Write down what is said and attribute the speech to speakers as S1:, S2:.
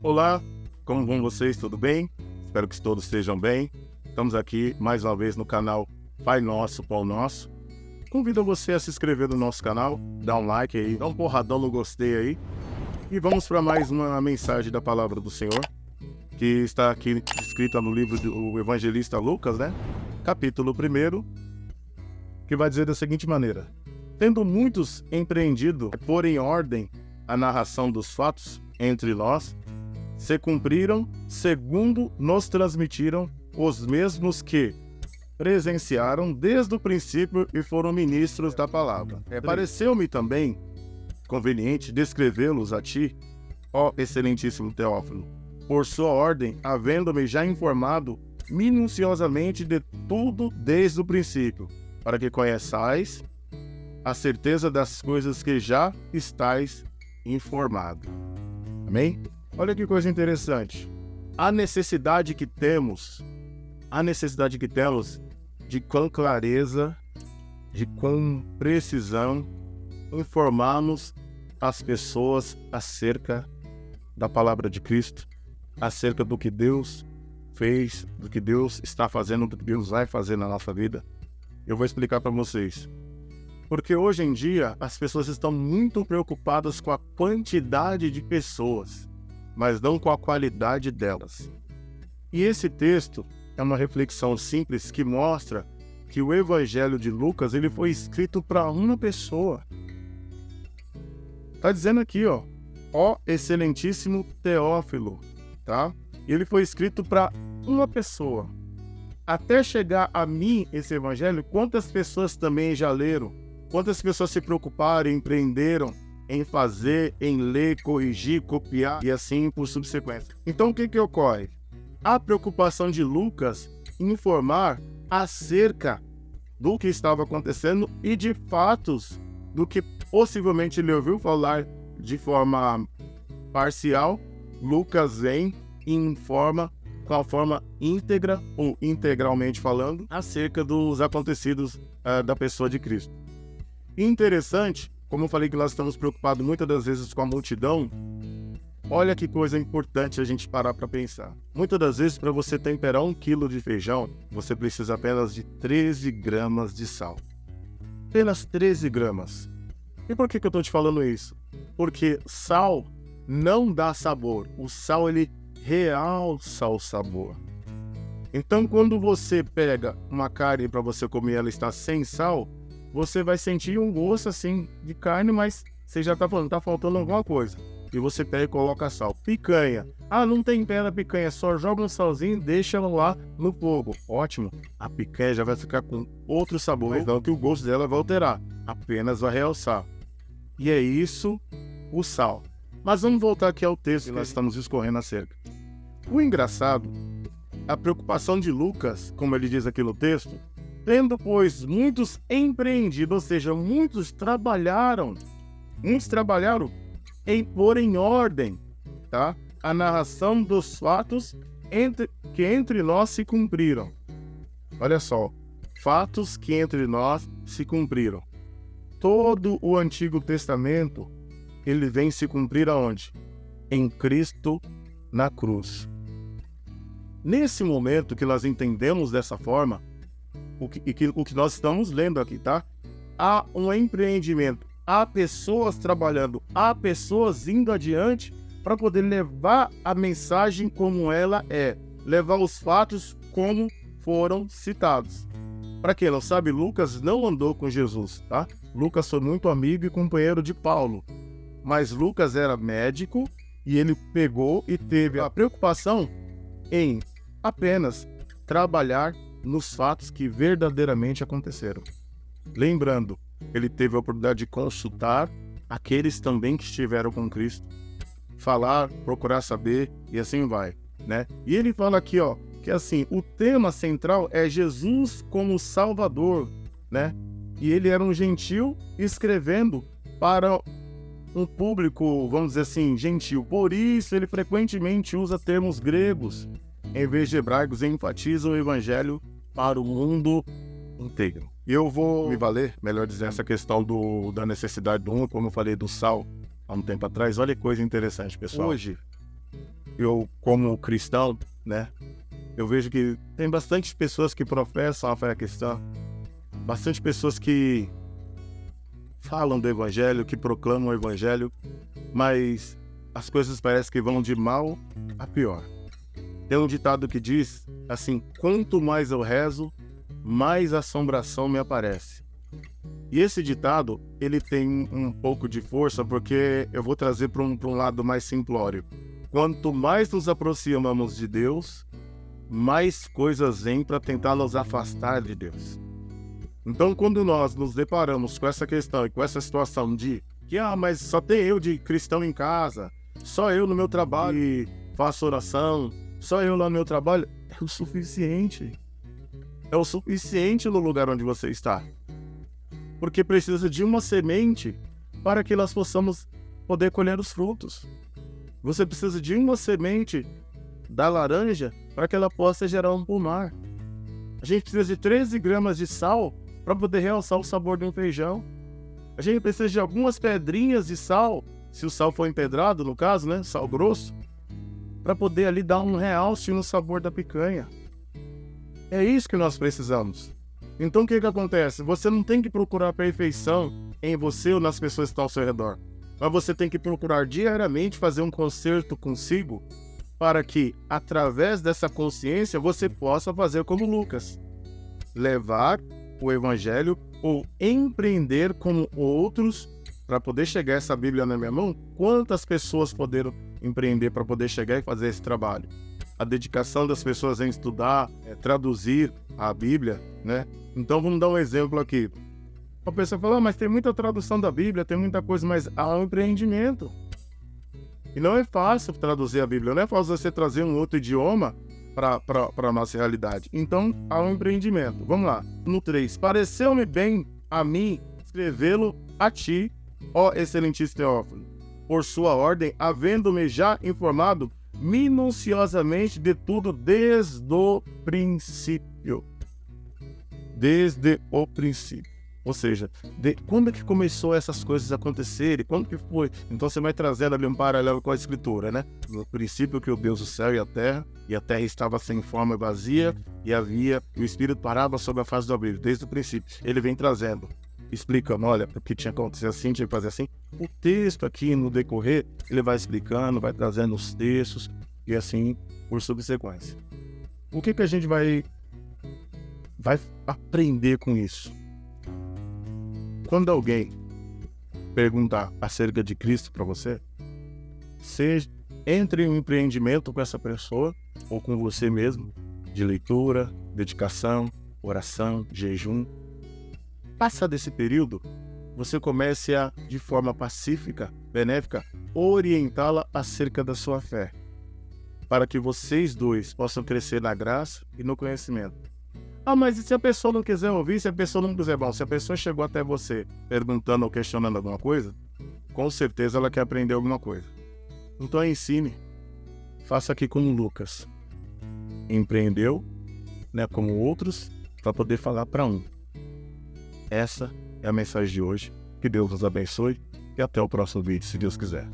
S1: Olá, como vão vocês? Tudo bem? Espero que todos estejam bem. Estamos aqui mais uma vez no canal Pai Nosso, Pão Nosso. Convido você a se inscrever no nosso canal, dar um like aí, dá um porradão no gostei aí. E vamos para mais uma mensagem da Palavra do Senhor, que está aqui escrita no livro do evangelista Lucas, né? Capítulo 1, que vai dizer da seguinte maneira: tendo muitos empreendido pôr em ordem a narração dos fatos entre nós, se cumpriram segundo nos transmitiram os mesmos que presenciaram desde o princípio e foram ministros da palavra. Pareceu-me também conveniente descrevê-los a ti, ó excelentíssimo Teófilo, por sua ordem, havendo-me já informado minuciosamente de tudo desde o princípio, para que conheçais a certeza das coisas que já estáis informado. Amém? Olha que coisa interessante. A necessidade que temos de com clareza, de com precisão, informarmos as pessoas acerca da palavra de Cristo, acerca do que Deus fez, do que Deus está fazendo, do que Deus vai fazer na nossa vida. Eu vou explicar para vocês. Porque hoje em dia as pessoas estão muito preocupadas com a quantidade de pessoas, mas não com a qualidade delas. E esse texto é uma reflexão simples que mostra que o Evangelho de Lucas ele foi escrito para uma pessoa. Está dizendo aqui, ó excelentíssimo Teófilo, tá? Ele foi escrito para uma pessoa. Até chegar a mim esse Evangelho, quantas pessoas também já leram? Quantas pessoas se preocuparam, empreenderam em fazer, em ler, corrigir, copiar e assim por subsequência. Então o que ocorre? A preocupação de Lucas em informar acerca do que estava acontecendo e de fatos do que possivelmente ele ouviu falar de forma parcial. Lucas vem e informa com a forma íntegra ou integralmente falando acerca dos acontecidos da pessoa de Cristo. Interessante, como eu falei que nós estamos preocupados muitas das vezes com a multidão, olha que coisa importante a gente parar para pensar. Muitas das vezes, para você temperar 1 quilo de feijão, você precisa apenas de 13 gramas de sal. Apenas 13 gramas. E por que eu estou te falando isso? Porque sal não dá sabor. O sal, ele realça o sabor. Então, quando você pega uma carne para você comer, ela está sem sal, você vai sentir um gosto assim de carne, mas você já está falando, está faltando alguma coisa. E você pega e coloca sal. Picanha. Não tempera a picanha, só joga um salzinho e deixa ela lá no fogo. Ótimo. A picanha já vai ficar com outro sabor, mas não que o gosto dela vai alterar, apenas vai realçar. E é isso o sal. Mas vamos voltar aqui ao texto que nós estamos discorrendo acerca. O engraçado, a preocupação de Lucas, como ele diz aqui no texto, tendo, pois, muitos empreendido, ou seja, muitos trabalharam em pôr em ordem, tá? A narração dos fatos que entre nós se cumpriram. Olha só, fatos que entre nós se cumpriram. Todo o Antigo Testamento, ele vem se cumprir aonde? Em Cristo na cruz. Nesse momento que nós entendemos dessa forma, o que nós estamos lendo aqui, tá? Há um empreendimento, há pessoas trabalhando, há pessoas indo adiante para poder levar a mensagem como ela é, levar os fatos como foram citados. Para quem não sabe, Lucas não andou com Jesus, tá? Lucas foi muito amigo e companheiro de Paulo, mas Lucas era médico e ele pegou e teve a preocupação em apenas trabalhar nos fatos que verdadeiramente aconteceram. Lembrando, ele teve a oportunidade de consultar aqueles também que estiveram com Cristo, falar, procurar saber e assim vai, né? E ele fala aqui, que assim, o tema central é Jesus como Salvador, né? E ele era um gentil escrevendo para um público, vamos dizer assim, gentil. Por isso ele frequentemente usa termos gregos em vez de hebraicos, e enfatiza o evangelho para o mundo inteiro. Eu vou me valer, melhor dizendo, essa questão da necessidade do como eu falei do sal há um tempo atrás. Olha que coisa interessante, pessoal. Hoje, eu como cristão, né, eu vejo que tem bastante pessoas que professam a fé cristã, bastante pessoas que falam do evangelho, que proclamam o evangelho, mas as coisas parecem que vão de mal a pior. Tem um ditado que diz assim: quanto mais eu rezo, mais assombração me aparece. E esse ditado, ele tem um pouco de força, porque eu vou trazer para um lado mais simplório. Quanto mais nos aproximamos de Deus, mais coisas vêm para tentar nos afastar de Deus. Então, quando nós nos deparamos com essa questão e com essa situação de que, mas só tem eu de cristão em casa, só eu no meu trabalho e faço oração, só eu lá no meu trabalho, é o suficiente. É o suficiente no lugar onde você está. Porque precisa de uma semente para que nós possamos poder colher os frutos. Você precisa de uma semente da laranja para que ela possa gerar um pomar. A gente precisa de 13 gramas de sal para poder realçar o sabor de um feijão. A gente precisa de algumas pedrinhas de sal, se o sal for empedrado, no caso, né, sal grosso, para poder ali dar um realce no sabor da picanha. É isso que nós precisamos. Então o que acontece? Você não tem que procurar a perfeição em você ou nas pessoas que estão ao seu redor, mas você tem que procurar diariamente fazer um concerto consigo para que, através dessa consciência, você possa fazer como Lucas, levar o evangelho ou empreender como outros para poder chegar essa Bíblia na minha mão. Quantas pessoas poderam empreender para poder chegar e fazer esse trabalho? A dedicação das pessoas em estudar, traduzir a Bíblia, né? Então vamos dar um exemplo aqui. A pessoa fala, mas tem muita tradução da Bíblia, tem muita coisa, mas há um empreendimento. E não é fácil traduzir a Bíblia, não é fácil você trazer um outro idioma para a nossa realidade. Então, há um empreendimento. Vamos lá. No 3. Pareceu-me bem a mim escrevê-lo a ti, ó excelentíssimo Teófilo, por sua ordem, havendo-me já informado minuciosamente de tudo desde o princípio. Desde o princípio. Ou seja, quando é que começou essas coisas a acontecerem? Quando que foi? Então você vai trazendo ali um paralelo com a Escritura, né? No princípio criou Deus o céu e a terra estava sem forma e vazia, e o Espírito parava sobre a face do abismo, desde o princípio. Ele vem trazendo, explicando, olha, porque tinha que acontecer assim, tinha que fazer assim. O texto aqui, no decorrer, ele vai explicando, vai trazendo os textos, e assim, por subsequência. O que a gente vai aprender com isso? Quando alguém perguntar acerca de Cristo para você, entre em um empreendimento com essa pessoa ou com você mesmo, de leitura, dedicação, oração, jejum. Passado esse período, você comece a, de forma pacífica, benéfica, orientá-la acerca da sua fé, para que vocês dois possam crescer na graça e no conhecimento. Mas e se a pessoa não quiser ouvir, se a pessoa não quiser, se a pessoa chegou até você perguntando ou questionando alguma coisa, com certeza ela quer aprender alguma coisa. Então ensine, faça aqui como Lucas. Empreendeu, né, como outros, para poder falar para um. Essa é a mensagem de hoje. Que Deus nos abençoe e até o próximo vídeo, se Deus quiser.